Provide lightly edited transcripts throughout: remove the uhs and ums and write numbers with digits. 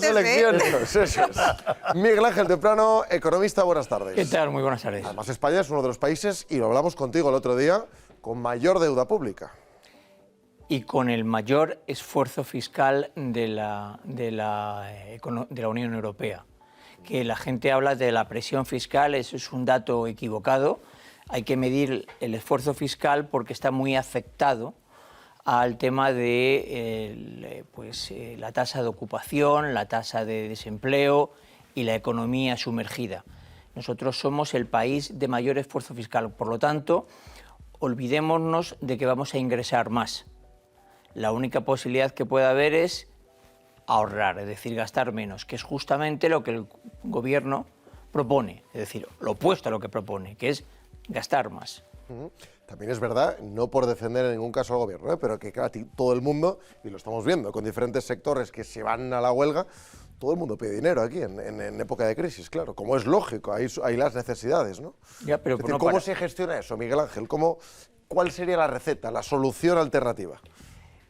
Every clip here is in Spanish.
las elecciones. Eso es. Miguel Ángel Temprano, economista, buenas tardes. ¿Qué tal? Muy buenas tardes. Además, España es uno de los países, y lo hablamos contigo el otro día, con mayor deuda pública. Y con el mayor esfuerzo fiscal de la Unión Europea. Que la gente habla de la presión fiscal, eso es un dato equivocado. Hay que medir el esfuerzo fiscal porque está muy afectado al tema de la tasa de ocupación, la tasa de desempleo y la economía sumergida. Nosotros somos el país de mayor esfuerzo fiscal, por lo tanto, olvidémonos de que vamos a ingresar más. La única posibilidad que puede haber es ahorrar, es decir, gastar menos, que es justamente lo que el gobierno propone, es decir, lo opuesto a lo que propone, que es gastar más. También es verdad, no por defender en ningún caso al gobierno, pero que claro, todo el mundo, y lo estamos viendo con diferentes sectores que se van a la huelga, todo el mundo pide dinero aquí en época de crisis, claro, como es lógico, hay las necesidades, ¿no? Ya, pero es decir, ¿cómo se gestiona eso, Miguel Ángel? ¿Cuál sería la receta, la solución alternativa?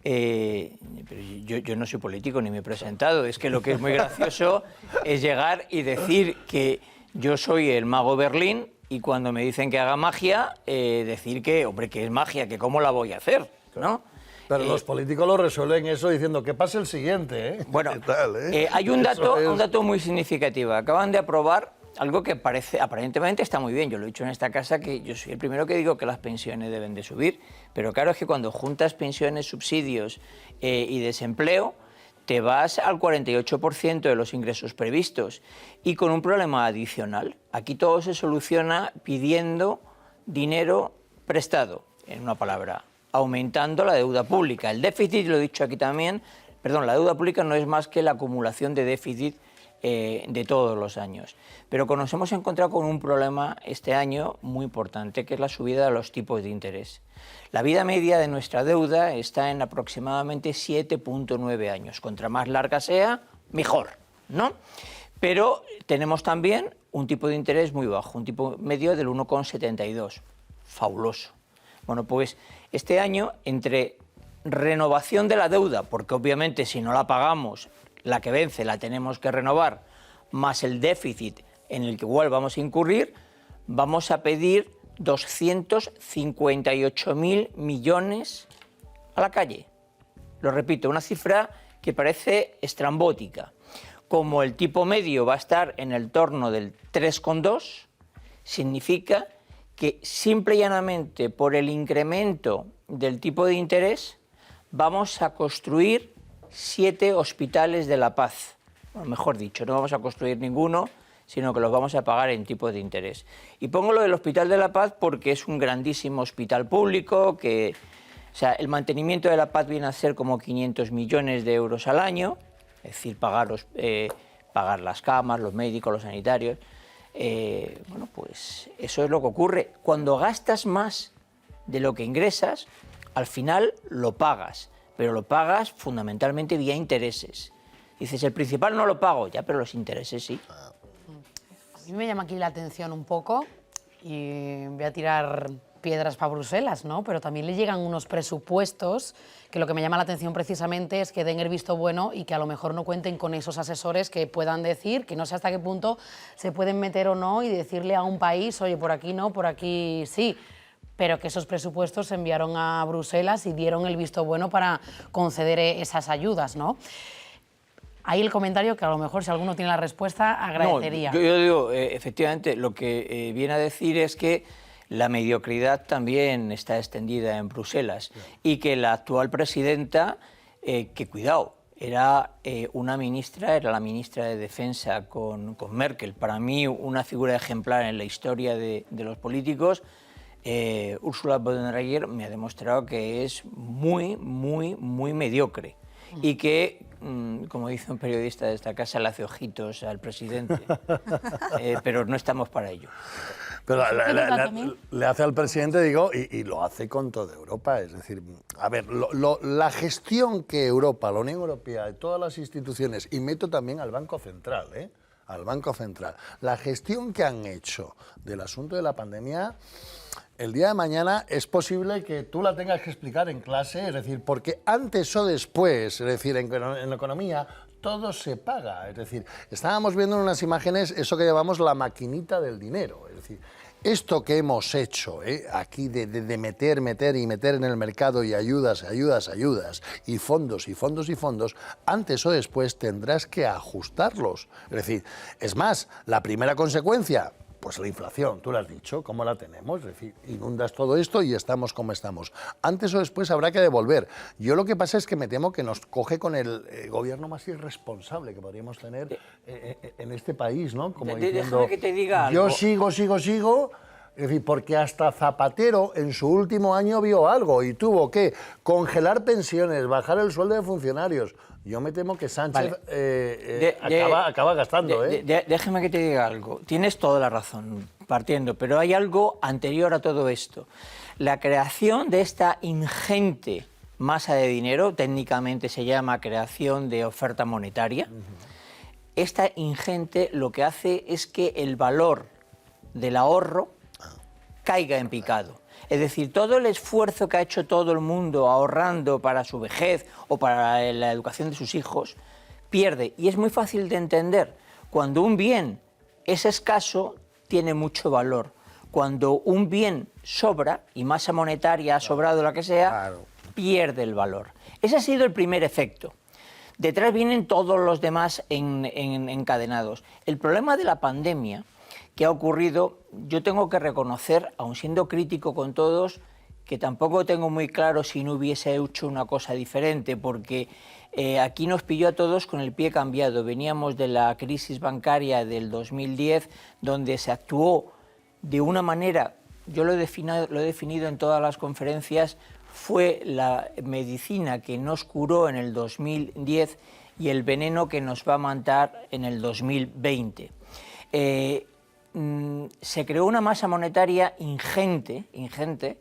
Pero yo no soy político ni me he presentado, es que lo que es muy gracioso es llegar y decir que yo soy el mago Berlín y cuando me dicen que haga magia, decir que, hombre, que es magia, que cómo la voy a hacer, ¿no? Pero los políticos lo resuelven eso diciendo que pase el siguiente, ¿eh? Bueno, ¿qué tal, hay un dato muy significativo. Acaban de aprobar algo que aparentemente está muy bien. Yo lo he dicho en esta casa, que yo soy el primero que digo que las pensiones deben de subir, pero claro es que cuando juntas pensiones, subsidios y desempleo, te vas al 48% de los ingresos previstos y con un problema adicional. Aquí todo se soluciona pidiendo dinero prestado, en una palabra, aumentando la deuda pública. El déficit, lo he dicho aquí también, la deuda pública no es más que la acumulación de déficit de todos los años. Pero nos hemos encontrado con un problema este año muy importante, que es la subida de los tipos de interés. La vida media de nuestra deuda está en aproximadamente 7,9 años. Contra más larga sea, mejor, ¿no? Pero tenemos también un tipo de interés muy bajo, un tipo medio del 1,72. Fabuloso. Bueno, pues este año, entre renovación de la deuda, porque obviamente si no la pagamos, la que vence la tenemos que renovar, más el déficit en el que igual vamos a incurrir, vamos a pedir 258.000 millones a la calle. Lo repito, una cifra que parece estrambótica. Como el tipo medio va a estar en el torno del 3,2, significa que simple y llanamente por el incremento del tipo de interés vamos a construir 7 hospitales de la paz. Bueno, mejor dicho, no vamos a construir ninguno, sino que los vamos a pagar en tipos de interés. Y pongo lo del Hospital de la Paz porque es un grandísimo hospital público, el mantenimiento de la paz viene a ser como 500 millones de euros al año, es decir, pagar las camas, los médicos, los sanitarios. Bueno, pues eso es lo que ocurre. Cuando gastas más de lo que ingresas, al final lo pagas, pero lo pagas fundamentalmente vía intereses. Dices, el principal no lo pago, ya, pero los intereses sí. A mí me llama aquí la atención un poco, y voy a tirar piedras para Bruselas, ¿no? Pero también le llegan unos presupuestos que lo que me llama la atención precisamente es que den el visto bueno y que a lo mejor no cuenten con esos asesores que puedan decir, que no sé hasta qué punto se pueden meter o no y decirle a un país, oye, por aquí no, por aquí sí, pero que esos presupuestos se enviaron a Bruselas y dieron el visto bueno para conceder esas ayudas, ¿no? Ahí el comentario que a lo mejor si alguno tiene la respuesta agradecería. No, yo digo, efectivamente, lo que viene a decir es que la mediocridad también está extendida en Bruselas y que la actual presidenta, que cuidado, era la ministra de Defensa con Merkel. Para mí, una figura ejemplar en la historia de los políticos. Ursula von der Leyen me ha demostrado que es muy mediocre y que, como dice un periodista de esta casa, le hace ojitos al presidente, pero no estamos para ello. Pero le hace al presidente, digo, y lo hace con toda Europa. Es decir, a ver, la gestión que Europa, la Unión Europea, todas las instituciones, y meto también al Banco Central, al Banco Central, la gestión que han hecho del asunto de la pandemia, el día de mañana es posible que tú la tengas que explicar en clase, es decir, porque antes o después, es decir, en la economía, todo se paga. Es decir, estábamos viendo en unas imágenes eso que llamamos la maquinita del dinero. Es decir, esto que hemos hecho aquí de meter en el mercado y ayudas, y fondos, antes o después tendrás que ajustarlos. Es decir, es más, la primera consecuencia, pues la inflación, tú lo has dicho, ¿cómo la tenemos? Es decir, inundas todo esto y estamos como estamos. Antes o después habrá que devolver. Yo lo que pasa es que me temo que nos coge con el gobierno más irresponsable que podríamos tener en este país, ¿no? Como diciendo, déjame que te diga yo algo. sigo. Es decir, porque hasta Zapatero en su último año vio algo y tuvo que congelar pensiones, bajar el sueldo de funcionarios. Yo me temo que Sánchez acaba gastando. Déjame que te diga algo. Tienes toda la razón, partiendo, pero hay algo anterior a todo esto. La creación de esta ingente masa de dinero, técnicamente se llama creación de oferta monetaria, esta ingente lo que hace es que el valor del ahorro caiga en picado. Es decir, todo el esfuerzo que ha hecho todo el mundo ahorrando para su vejez o para la educación de sus hijos, pierde. Y es muy fácil de entender. Cuando un bien es escaso, tiene mucho valor. Cuando un bien sobra, y masa monetaria ha sobrado la que sea, pierde el valor. Ese ha sido el primer efecto. Detrás vienen todos los demás encadenados. El problema de la pandemia que ha ocurrido, yo tengo que reconocer, aun siendo crítico con todos, que tampoco tengo muy claro si no hubiese hecho una cosa diferente, porque aquí nos pilló a todos con el pie cambiado. Veníamos de la crisis bancaria del 2010, donde se actuó de una manera, yo lo he definido en todas las conferencias, fue la medicina que nos curó en el 2010 y el veneno que nos va a matar en el 2020. Se creó una masa monetaria ingente,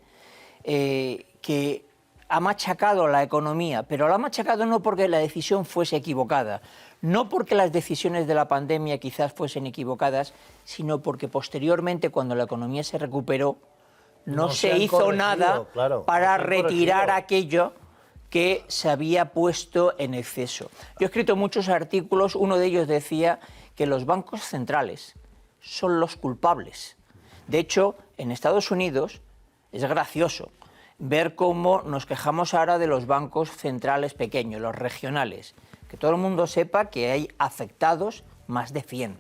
que ha machacado la economía, pero la ha machacado no porque la decisión fuese equivocada, no porque las decisiones de la pandemia quizás fuesen equivocadas, sino porque posteriormente, cuando la economía se recuperó, no se hizo nada para retirar aquello que se había puesto en exceso. Yo he escrito muchos artículos, uno de ellos decía que los bancos centrales son los culpables. De hecho, en Estados Unidos es gracioso ver cómo nos quejamos ahora de los bancos centrales pequeños, los regionales. Que todo el mundo sepa que hay afectados más de 100.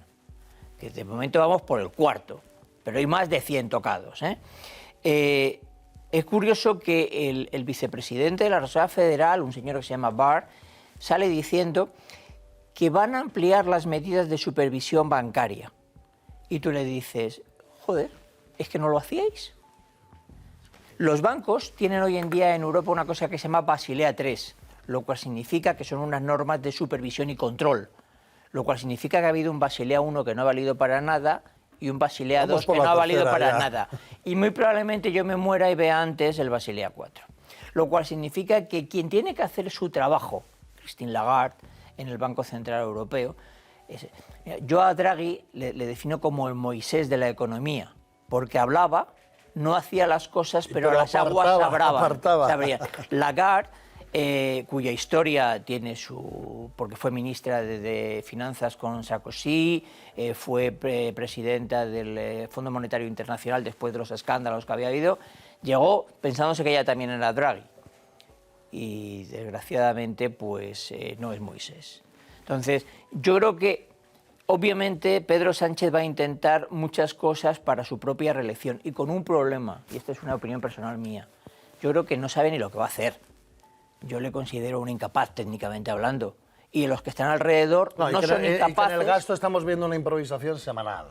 Que de momento vamos por el cuarto, pero hay más de 100 tocados. Es curioso que el vicepresidente de la Reserva Federal, un señor que se llama Barr, sale diciendo que van a ampliar las medidas de supervisión bancaria. Y tú le dices, joder, ¿es que no lo hacíais? Los bancos tienen hoy en día en Europa una cosa que se llama Basilea III, lo cual significa que son unas normas de supervisión y control, lo cual significa que ha habido un Basilea I que no ha valido para nada y un Basilea II que no ha valido para nada. Y muy probablemente yo me muera y vea antes el Basilea IV. Lo cual significa que quien tiene que hacer su trabajo, Christine Lagarde, en el Banco Central Europeo, yo a Draghi le defino como el Moisés de la economía, porque hablaba, no hacía las cosas, pero las aguas sabría. Lagarde, cuya historia tiene porque fue ministra de Finanzas con Sarkozy, fue presidenta del Fondo Monetario Internacional después de los escándalos que había habido, llegó pensándose que ella también era Draghi. Y desgraciadamente, pues no es Moisés. Entonces, yo creo que obviamente Pedro Sánchez va a intentar muchas cosas para su propia reelección y con un problema, y esto es una opinión personal mía, yo creo que no sabe ni lo que va a hacer. Yo le considero un incapaz técnicamente hablando. Y los que están alrededor no son incapaces. Y en el gasto estamos viendo una improvisación semanal,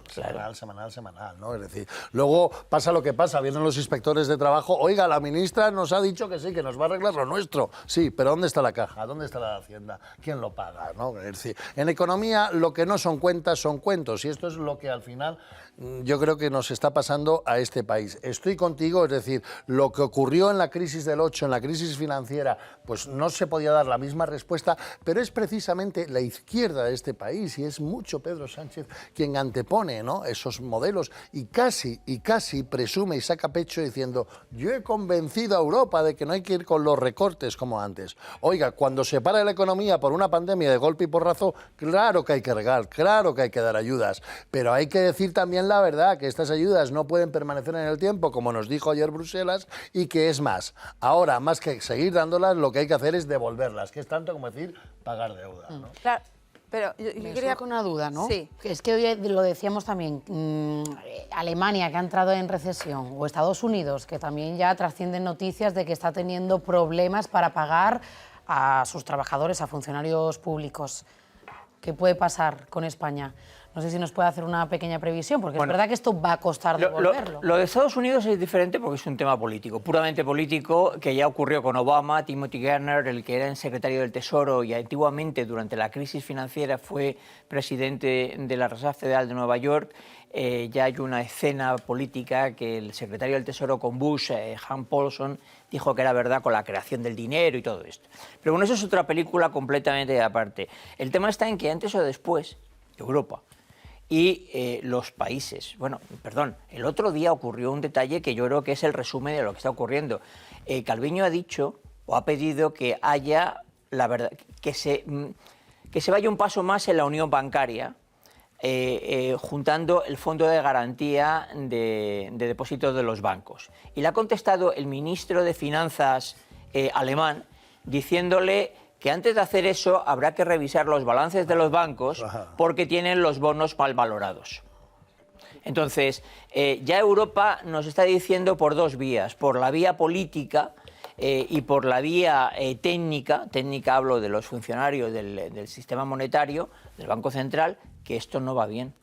¿no? Es decir, luego pasa lo que pasa, vienen los inspectores de trabajo, oiga, la ministra nos ha dicho que sí, que nos va a arreglar lo nuestro. Sí, pero ¿dónde está la caja? ¿Dónde está la hacienda? ¿Quién lo paga? ¿No? Es decir, en economía lo que no son cuentas son cuentos y esto es lo que al final yo creo que nos está pasando a este país. Estoy contigo, es decir, lo que ocurrió en la crisis del 8, en la crisis financiera, pues no se podía dar la misma respuesta, pero es precisamente precisamente la izquierda de este país, y es mucho Pedro Sánchez quien antepone, ¿no?, esos modelos y casi presume y saca pecho diciendo: yo he convencido a Europa de que no hay que ir con los recortes como antes. Oiga, cuando se para la economía por una pandemia de golpe y porrazo, claro que hay que regalar, claro que hay que dar ayudas, pero hay que decir también la verdad, que estas ayudas no pueden permanecer en el tiempo, como nos dijo ayer Bruselas, y que es más, ahora más que seguir dándolas, lo que hay que hacer es devolverlas, que es tanto como decir pagar deuda, ¿no? Claro, pero yo Me quería... con una duda, ¿no? Sí. Es que hoy lo decíamos también, Alemania, que ha entrado en recesión, o Estados Unidos, que también ya trascienden noticias de que está teniendo problemas para pagar a sus trabajadores, a funcionarios públicos. ¿Qué puede pasar con España? No sé si nos puede hacer una pequeña previsión, porque es verdad que esto va a costar devolverlo. Lo de Estados Unidos es diferente porque es un tema político, puramente político, que ya ocurrió con Obama. Timothy Geithner, el que era el secretario del Tesoro y antiguamente durante la crisis financiera fue presidente de la Reserva Federal de Nueva York, ya hay una escena política que el secretario del Tesoro con Bush, Hans Paulson, dijo que era verdad con la creación del dinero y todo esto. Pero bueno, eso es otra película completamente aparte. El tema está en que antes o después, Europa y los países. Bueno, perdón, el otro día ocurrió un detalle que yo creo que es el resumen de lo que está ocurriendo. Calviño ha dicho o ha pedido que haya, la verdad, que se vaya un paso más en la unión bancaria, juntando el fondo de garantía de depósitos de los bancos. Y le ha contestado el ministro de Finanzas alemán diciéndole que antes de hacer eso habrá que revisar los balances de los bancos porque tienen los bonos mal valorados. Entonces, ya Europa nos está diciendo por dos vías, por la vía política y por la vía técnica hablo de los funcionarios del sistema monetario, del Banco Central, que esto no va bien.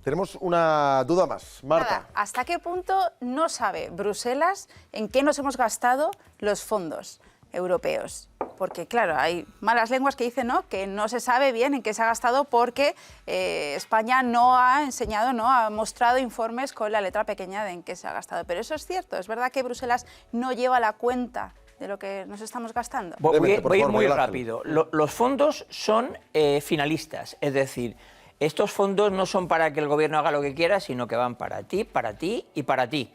Tenemos una duda más. Marta. Nada, ¿hasta qué punto no sabe Bruselas en qué nos hemos gastado los fondos europeos? Porque, claro, hay malas lenguas que dicen, ¿no?, que no se sabe bien en qué se ha gastado porque España no ha enseñado, no ha mostrado informes con la letra pequeña de en qué se ha gastado. Pero eso es cierto, es verdad que Bruselas no lleva la cuenta de lo que nos estamos gastando. Voy a ir muy rápido. Los fondos son finalistas, es decir, estos fondos no son para que el gobierno haga lo que quiera, sino que van para ti y para ti.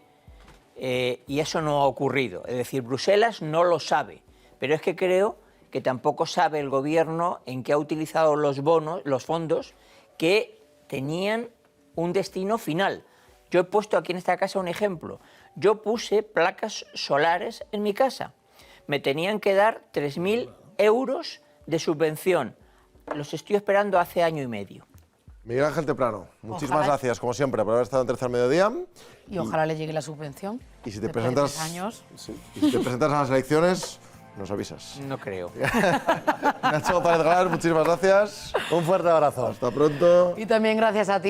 Y eso no ha ocurrido. Es decir, Bruselas no lo sabe. Pero es que creo que tampoco sabe el gobierno en qué ha utilizado los bonos, los fondos que tenían un destino final. Yo he puesto aquí en esta casa un ejemplo. Yo puse placas solares en mi casa. Me tenían que dar 3.000 euros de subvención. Los estoy esperando hace año y medio. Miguel Ángel Temprano, muchísimas gracias, como siempre, por haber estado en Tercer Mediodía. Y ojalá le llegue la subvención. Y si te presentas, 3 años. sí, y si te presentas a las elecciones, nos avisas. No creo. Nacho González Galán, muchísimas gracias. Un fuerte abrazo. Hasta pronto. Y también gracias a ti.